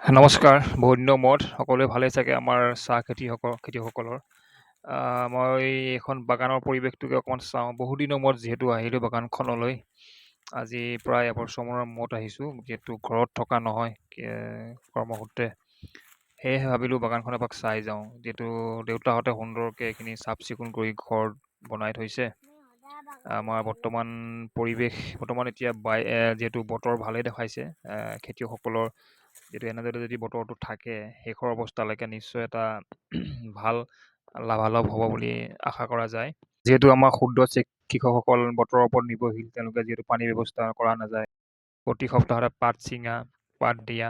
নমস্কাৰ। বহুত দিনৰ মূৰত সকলোৱে ভালে চাগে আমাৰ চাহ খেতিয়কসকলৰ। মই এইখন বাগানৰ পৰিৱেশটোকে অকণমান চাওঁ। বহু দিনৰ মূৰত যিহেতু আহিলোঁ বাগানখনলৈ। আজি প্ৰায় এবছৰমানৰ মূৰত আহিছোঁ, যিহেতু ঘৰত থকা নহয় কৰ্মসূত্ৰে। সেয়েহে ভাবিলোঁ বাগানখন এপাক চাই যাওঁ। যিহেতু দেউতাহঁতে সুন্দৰকৈ এইখিনি চাফ চিকুণ কৰি ঘৰ বনাই থৈছে। আমাৰ বৰ্তমান এতিয়া যিহেতু বতৰ ভালেই দেখাইছে, খেতিয়কসকলৰ যিহেতু এনেদৰে যদি বতৰটো থাকে শেষৰ অৱস্থালৈকে নিশ্চয় এটা ভাল লাভালাভ হ'ব বুলি আশা কৰা যায়। যিহেতু আমাৰ ক্ষুদ্ৰ কৃষকসকল বতৰৰ ওপৰত নিৰ্ভৰশীল, তেওঁলোকে যিহেতু পানীৰ ব্যৱস্থা কৰা নাযায়, প্ৰতি সপ্তাহতে পাত ছিঙা, পাত দিয়া,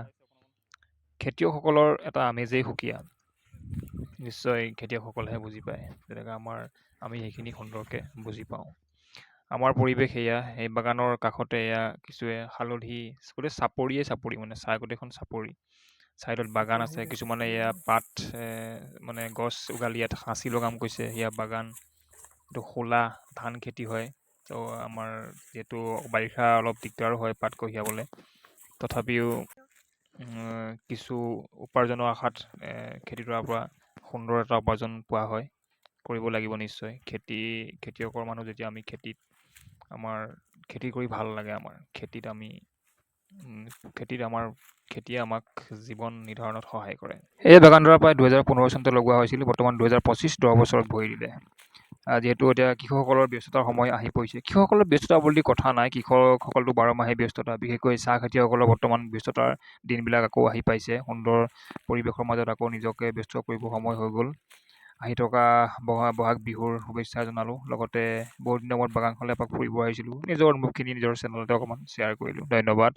খেতিয়কসকলৰ এটা আমেজেই সুকীয়া। নিশ্চয় খেতিয়কসকলেহে বুজি পায়, যেনেকৈ আমি সেইখিনি সুন্দৰকৈ বুজি পাওঁ। আমাৰ পৰিৱেশ এয়া, এই বাগানৰ কাষতে এয়া কিছুৱে হালধি, গোটেই চাপৰি মানে গোটেইখন চাপৰি। ছাইডত বাগান আছে, কিছুমানে এয়া পাত মানে গছ উঘালি ইয়াত সাঁচি লগাম কৈছে। এয়া বাগান, এইটো খোলা ধান খেতি হয়। ত' আমাৰ যিহেতু বাৰিষা অলপ দিগদাৰ হয় পাত কঢ়িয়াবলৈ, তথাপিও কিছু উপাৰ্জনৰ আশাত খেতিডৰাৰ পৰা সুন্দৰ এটা উপাৰ্জন পোৱা হয়। কৰিব লাগিব নিশ্চয়। খেতিয়কৰ মানুহ যেতিয়া আমি আমাৰ খেতি কৰি ভাল লাগে। আমাৰ খেতিয়ে আমাক জীৱন নিৰ্ধাৰণত সহায় কৰে। এই বাগানডৰা প্ৰায় 2015 চনতে লগোৱা হৈছিল। বৰ্তমান 2025 10 বছৰত ভৰি দিলে। যিহেতু এতিয়া কৃষকসকলৰ ব্যস্ততাৰ সময় আহি পৰিছে। কৃষকসকলৰ ব্যস্ততা বুলি কথা নাই, কৃষকসকলটো 12 মাহেই ব্যস্ততা। বিশেষকৈ চাহ খেতিয়কসকলৰ বৰ্তমান ব্যস্ততাৰ দিনবিলাক আকৌ আহি পাইছে। সুন্দৰ পৰিৱেশৰ মাজত আকৌ নিজকে ব্যস্ত কৰিব সময় হৈ গ'ল। আহি থকা বহাগ বিহুৰ শুভেচ্ছা জনালোঁ। লগতে বহুত দিনৰ মূৰত বাগানখনলৈ এপাক ফুৰিব আহিছিলোঁ। নিজৰ অনুভৱখিনি নিজৰ চেনেলতে অকণমান শ্বেয়াৰ কৰিলোঁ। ধন্যবাদ।